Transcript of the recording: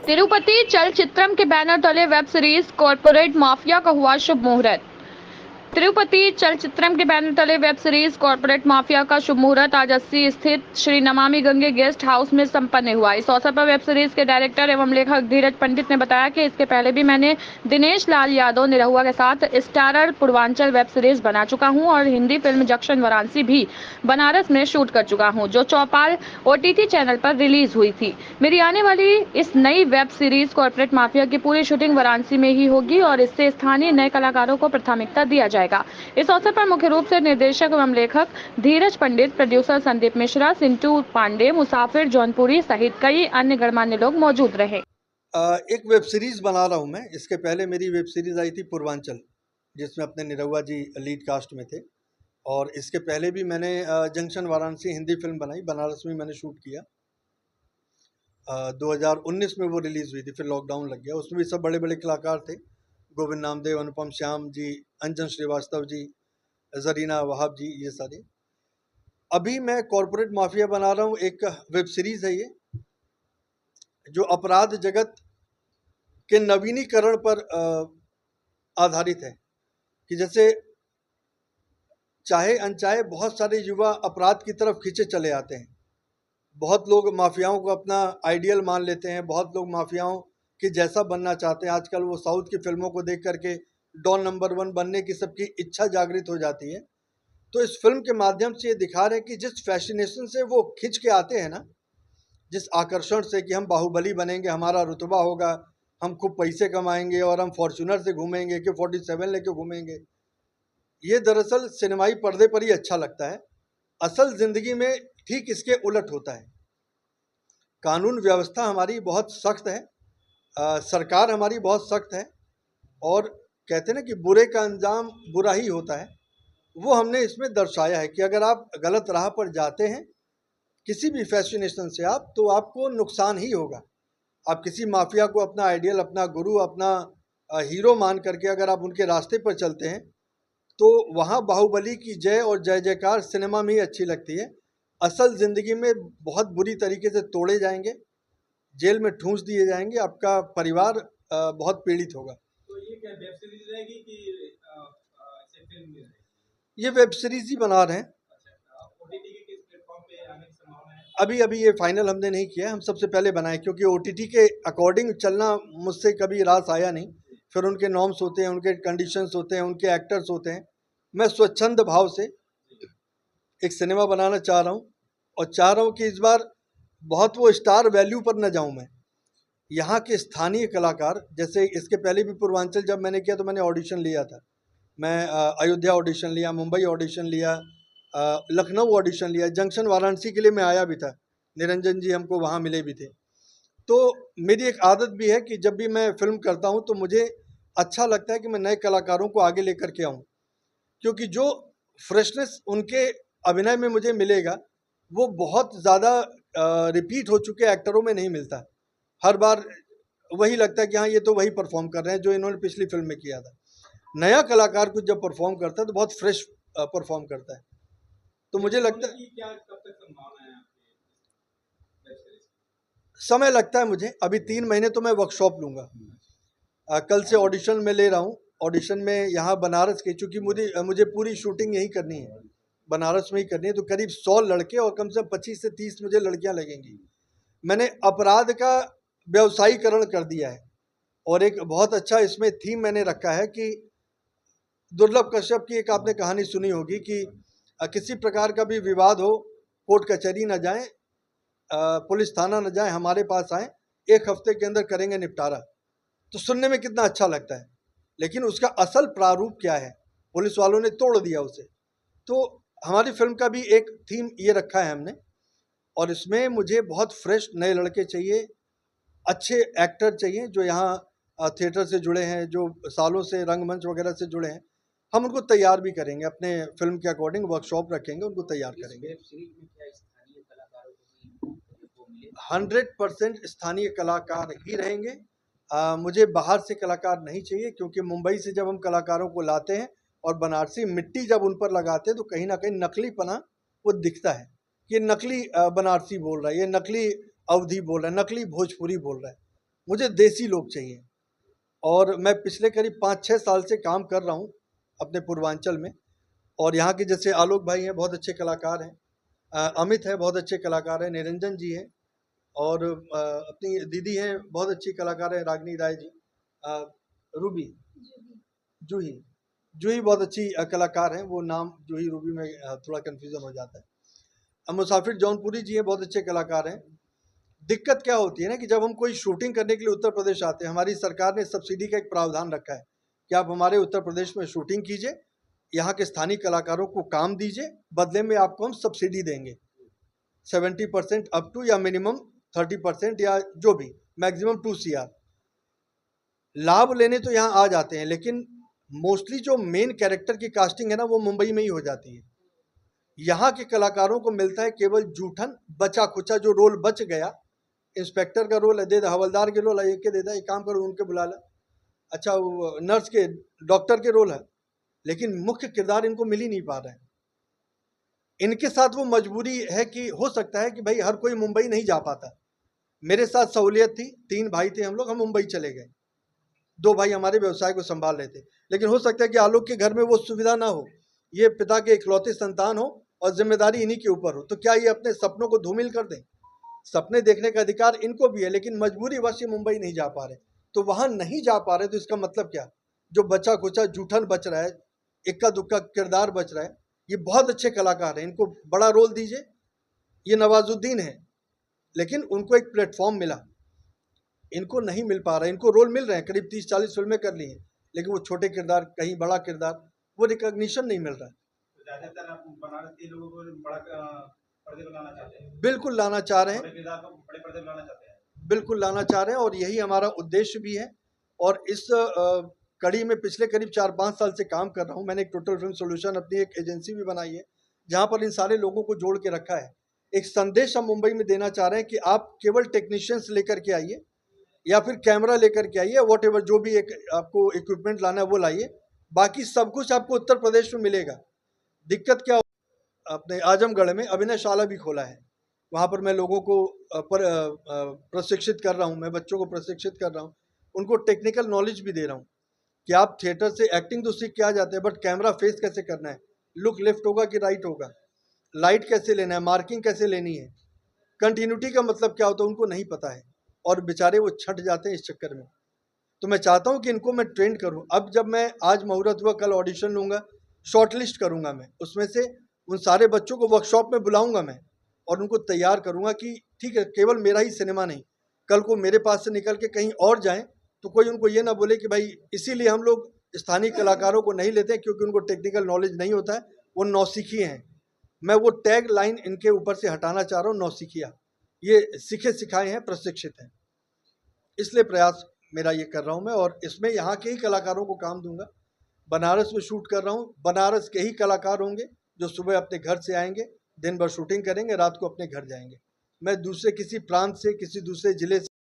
तिरुपति चलचित्रम के बैनर तले web series corporate mafia का हुआ शुभ मुहूर्त। तिरुपति चलचित्रम के बैनर तले वेब सीरीज कॉर्पोरेट माफिया का शुभ मुहूर्त आज 80 स्थित श्री नमामि गंगे गेस्ट हाउस में संपन्न हुआ। इस अवसर पर वेब सीरीज के डायरेक्टर एवं लेखक धीरज पंडित ने बताया कि इसके पहले भी मैंने दिनेश लाल यादव निरहुआ के साथ स्टारर पूर्वांचल वेब सीरीज बना चुका हूं और हिंदी फिल्म जंक्शन वाराणसी भी बनारस में शूट कर चुका हूं, जो चौपाल OTT चैनल पर रिलीज हुई थी। मेरी आने वाली इस नई वेब सीरीज कॉर्पोरेट माफिया की पूरी शूटिंग वाराणसी में ही होगी और इससे स्थानीय नए कलाकारों को प्राथमिकता दिया जाएगा। इस अवसर पर मुख्य रूप से निर्देशक एवं लेखक धीरज पंडित, प्रोड्यूसर संदीप मिश्रा, सिंटू पांडे, मुसाफिर जौनपुरी सहित कई अन्य गणमान्य लोग मौजूद रहे। एक वेब सीरीज बना रहा हूं मैं। इसके पहले मेरी वेब सीरीज आई थी पूर्वांचल, जिसमें अपने निरहुआ जी लीड कास्ट में थे। और इसके पहले भी मैंने जंक्शन वाराणसी हिंदी फिल्म बनाई, बनारस में मैंने शूट किया। 2019 में वो रिलीज हुई थी, फिर लॉकडाउन लग गया। उसमें भी सब बड़े बड़े कलाकार थे, गोविंद नामदेव, अनुपम श्याम जी, अंजन श्रीवास्तव जी, जरीना वहाब जी, ये सारे। अभी मैं कॉर्पोरेट माफिया बना रहा हूँ। एक वेब सीरीज है ये, जो अपराध जगत के नवीनीकरण पर आधारित है। कि जैसे चाहे अनचाहे बहुत सारे युवा अपराध की तरफ खींचे चले आते हैं। बहुत लोग माफियाओं को अपना आइडियल मान लेते हैं, बहुत लोग माफियाओं के जैसा बनना चाहते हैं। आजकल वो साउथ की फिल्मों को देख करके डॉन नंबर 1 बनने की सबकी इच्छा जागृत हो जाती है। तो इस फिल्म के माध्यम से ये दिखा रहे हैं कि जिस फैसिनेशन से वो खिंच के आते हैं ना, जिस आकर्षण से कि हम बाहुबली बनेंगे, हमारा रुतबा होगा, हम खूब पैसे कमाएंगे और हम फॉर्च्यूनर से घूमेंगे, कि 47 लेके घूमेंगे, ये दरअसल सिनेमाई पर्दे पर ही अच्छा लगता है। असल जिंदगी में ठीक इसके उलट होता है। कानून व्यवस्था हमारी बहुत सख्त है, सरकार हमारी बहुत सख्त है, और कहते हैं ना कि बुरे का अंजाम बुरा ही होता है। वो हमने इसमें दर्शाया है कि अगर आप गलत राह पर जाते हैं किसी भी फैसिनेशन से, आप तो आपको नुकसान ही होगा। आप किसी माफिया को अपना आइडियल, अपना गुरु, अपना हीरो मान करके अगर आप उनके रास्ते पर चलते हैं, तो वहाँ बाहुबली की जय और जय जयकार सिनेमा में ही अच्छी लगती है। असल ज़िंदगी में बहुत बुरी तरीके से तोड़े जाएंगे, जेल में ठूंस दिए जाएंगे, आपका परिवार बहुत पीड़ित होगा। तो ये क्या वेब सीरीज रहेगी कि फिल्म भी रहेगी? ये वेब सीरीज ही बना रहे हैं। अच्छा, OTT के किस प्लेटफॉर्म पे आने की संभावना है? अभी ये फाइनल हमने नहीं किया है, हम सबसे पहले बनाए, क्योंकि OTT के अकॉर्डिंग चलना मुझसे कभी रास आया नहीं। फिर उनके नॉर्म्स होते हैं, उनके कंडीशंस होते हैं, उनके एक्टर्स होते हैं। मैं स्वच्छंद भाव से एक सिनेमा बनाना चाह रहा हूँ, और चाह रहा हूँ कि इस बार बहुत वो स्टार वैल्यू पर न जाऊँ मैं। यहाँ के स्थानीय कलाकार, जैसे इसके पहले भी पूर्वांचल जब मैंने किया तो मैंने ऑडिशन लिया था। मैं अयोध्या ऑडिशन लिया, मुंबई ऑडिशन लिया, लखनऊ ऑडिशन लिया, जंक्शन वाराणसी के लिए मैं आया भी था, निरंजन जी हमको वहाँ मिले भी थे। तो मेरी एक आदत भी है कि जब भी मैं फिल्म करता हूँ तो मुझे अच्छा लगता है कि मैं नए कलाकारों को आगे लेकर के आऊँ, क्योंकि जो फ्रेशनेस उनके अभिनय में मुझे मिलेगा वो बहुत ज़्यादा रिपीट हो चुके एक्टरों में नहीं मिलता। हर बार वही लगता है कि हाँ, ये तो वही परफॉर्म कर रहे हैं जो इन्होंने पिछली फिल्म में किया था। नया कलाकार कुछ जब परफॉर्म करता है तो बहुत फ्रेश परफॉर्म करता है। तो मुझे लगता है क्या कब तक संभावना है आपकी वेब सीरीज? समय लगता है मुझे। अभी 3 महीने तो मैं वर्कशॉप लूँगा। कल से ऑडिशन में ले रहा हूँ। ऑडिशन में यहाँ बनारस के, चूँकि मुझे पूरी शूटिंग यहीं करनी है, बनारस में ही करनी है, तो करीब 100 लड़के और कम से कम 25 से 30 मुझे लड़कियाँ लगेंगी। मैंने अपराध का व्यवसायीकरण कर दिया है, और एक बहुत अच्छा इसमें थीम मैंने रखा है कि दुर्लभ कश्यप की एक आपने कहानी सुनी होगी कि किसी प्रकार का भी विवाद हो, कोर्ट कचहरी न जाएं, पुलिस थाना न जाएं, हमारे पास आएं, 1 हफ्ते के अंदर करेंगे निपटारा। तो सुनने में कितना अच्छा लगता है, लेकिन उसका असल प्रारूप क्या है, पुलिस वालों ने तोड़ दिया उसे। तो हमारी फिल्म का भी एक थीम ये रखा है हमने, और इसमें मुझे बहुत फ्रेश नए लड़के चाहिए, अच्छे एक्टर चाहिए जो यहाँ थिएटर से जुड़े हैं, जो सालों से रंगमंच वगैरह से जुड़े हैं। हम उनको तैयार भी करेंगे, अपने फिल्म के अकॉर्डिंग वर्कशॉप रखेंगे, उनको तैयार करेंगे। 100% स्थानीय कलाकार ही रहेंगे। मुझे बाहर से कलाकार नहीं चाहिए, क्योंकि मुंबई से जब हम कलाकारों को लाते हैं और बनारसी मिट्टी जब उन पर लगाते हैं तो कहीं ना कहीं नकलीपना वो दिखता है। ये नकली बनारसी बोल रहा है, ये नकली अवधी बोल रहा है, नकली भोजपुरी बोल रहा है। मुझे देसी लोग चाहिए। और मैं पिछले करीब 5-6 साल से काम कर रहा हूँ अपने पूर्वांचल में। और यहाँ के जैसे आलोक भाई हैं, बहुत अच्छे कलाकार हैं, अमित है, बहुत अच्छे कलाकार हैं, निरंजन जी हैं, और अपनी दीदी हैं, बहुत अच्छी कलाकार हैं, रागिनी राय जी, रूबी, जूही जूही बहुत अच्छी कलाकार हैं। वो नाम जूही रूबी में थोड़ा कन्फ्यूज़न हो जाता है। मुसाफिर जौनपुरी जी हैं, बहुत अच्छे कलाकार हैं। दिक्कत क्या होती है ना कि जब हम कोई शूटिंग करने के लिए उत्तर प्रदेश आते हैं, हमारी सरकार ने सब्सिडी का एक प्रावधान रखा है कि आप हमारे उत्तर प्रदेश में शूटिंग कीजिए, यहाँ के स्थानीय कलाकारों को काम दीजिए, बदले में आपको हम सब्सिडी देंगे 70% अप टू, या मिनिमम 30%, या जो भी मैक्सिमम 2 CR। लाभ लेने तो यहाँ आ जाते हैं, लेकिन मोस्टली जो मेन कैरेक्टर की कास्टिंग है ना, वो मुंबई में ही हो जाती है। यहाँ के कलाकारों को मिलता है केवल जूठन बचा खुचा, जो रोल बच गया, इंस्पेक्टर का रोल है दे दे, हवलदार के रोल है एक के दे दे, एक काम करो उनके बुला ला, अच्छा वो नर्स के, डॉक्टर के रोल है, लेकिन मुख्य किरदार इनको मिल ही नहीं पा रहे हैं। इनके साथ वो मजबूरी है कि हो सकता है कि भाई हर कोई मुंबई नहीं जा पाता। मेरे साथ सहूलियत थी, 3 भाई थे हम लोग, हम मुंबई चले गए, 2 भाई हमारे व्यवसाय को संभाल रहे थे। लेकिन हो सकता है कि आलोक के घर में वो सुविधा ना हो, ये पिता के इकलौते संतान हो और जिम्मेदारी इन्हीं के ऊपर हो, तो क्या ये अपने सपनों को धूमिल कर दें? सपने देखने का अधिकार इनको भी है, लेकिन मजबूरी वश ये मुंबई नहीं जा पा रहे। तो वहां नहीं जा पा रहे तो इसका मतलब क्या? जो बचा खुचा जूठन बच रहा है, इक्का दुक्का किरदार बच रहा है, ये बहुत अच्छे कलाकार हैं, इनको बड़ा रोल दीजिए। ये नवाजुद्दीन है, लेकिन उनको एक प्लेटफॉर्म मिला, इनको नहीं मिल पा रहा है। इनको रोल मिल रहे हैं, करीब 30-40 फिल्में कर ली हैं, लेकिन वो छोटे किरदार, कहीं बड़ा किरदार, वो रिकॉग्निशन नहीं मिल रहा है। तो ज्यादातर आप बनारस के लोगों को बड़ा पर्दे पर लाना चाहते हैं, बिल्कुल लाना चाह रहे हैं, बड़े किरदार को बड़े पर्दे पर लाना चाहते हैं। बिल्कुल लाना चाह रहे हैं, और यही हमारा उद्देश्य भी है। और इस कड़ी में पिछले करीब 4-5 साल से काम कर रहा हूँ। मैंने एक टोटल फिल्म सॉल्यूशन अपनी एक एजेंसी भी बनाई है, जहाँ पर इन सारे लोगों को जोड़ के रखा है। एक संदेश हम मुंबई में देना चाह रहे हैं कि आप केवल टेक्नीशियंस लेकर के आइए, या फिर कैमरा लेकर के आइए, वॉट एवर जो भी एक आपको इक्विपमेंट लाना है वो लाइए, बाकी सब कुछ आपको उत्तर प्रदेश में मिलेगा। दिक्कत क्या, अपने आजमगढ़ में अभिनयशाला भी खोला है, वहाँ पर मैं लोगों को प्रशिक्षित कर रहा हूँ, मैं बच्चों को प्रशिक्षित कर रहा हूँ, उनको टेक्निकल नॉलेज भी दे रहा हूँ कि आप थिएटर से एक्टिंग तो सीख के आ जाते हैं, बट कैमरा फेस कैसे करना है, लुक लेफ्ट होगा कि राइट होगा, लाइट कैसे लेना है, मार्किंग कैसे लेनी है, कंटिन्यूटी का मतलब क्या होता है उनको नहीं पता है, और बेचारे वो छट जाते हैं इस चक्कर में। तो मैं चाहता हूँ कि इनको मैं ट्रेंड करूँ। अब जब मैं, आज मुहूर्त हुआ, कल ऑडिशन लूँगा, शॉर्टलिस्ट करूँगा मैं, उसमें से उन सारे बच्चों को वर्कशॉप में बुलाऊँगा मैं, और उनको तैयार करूँगा कि ठीक है, केवल मेरा ही सिनेमा नहीं, कल को मेरे पास से निकल के कहीं और जाएँ तो कोई उनको ये ना बोले कि भाई, इसीलिए हम लोग स्थानीय कलाकारों को नहीं लेते क्योंकि उनको टेक्निकल नॉलेज नहीं होता है, वो नौसिखिए हैं। मैं वो टैग लाइन इनके ऊपर से हटाना चाह रहा हूँ, नौसिखिया, ये सीखे सिखाए हैं, प्रशिक्षित हैं, इसलिए प्रयास मेरा ये कर रहा हूँ मैं। और इसमें यहाँ के ही कलाकारों को काम दूंगा। बनारस में शूट कर रहा हूँ, बनारस के ही कलाकार होंगे जो सुबह अपने घर से आएंगे, दिन भर शूटिंग करेंगे, रात को अपने घर जाएंगे। मैं दूसरे किसी प्रांत से, किसी दूसरे जिले से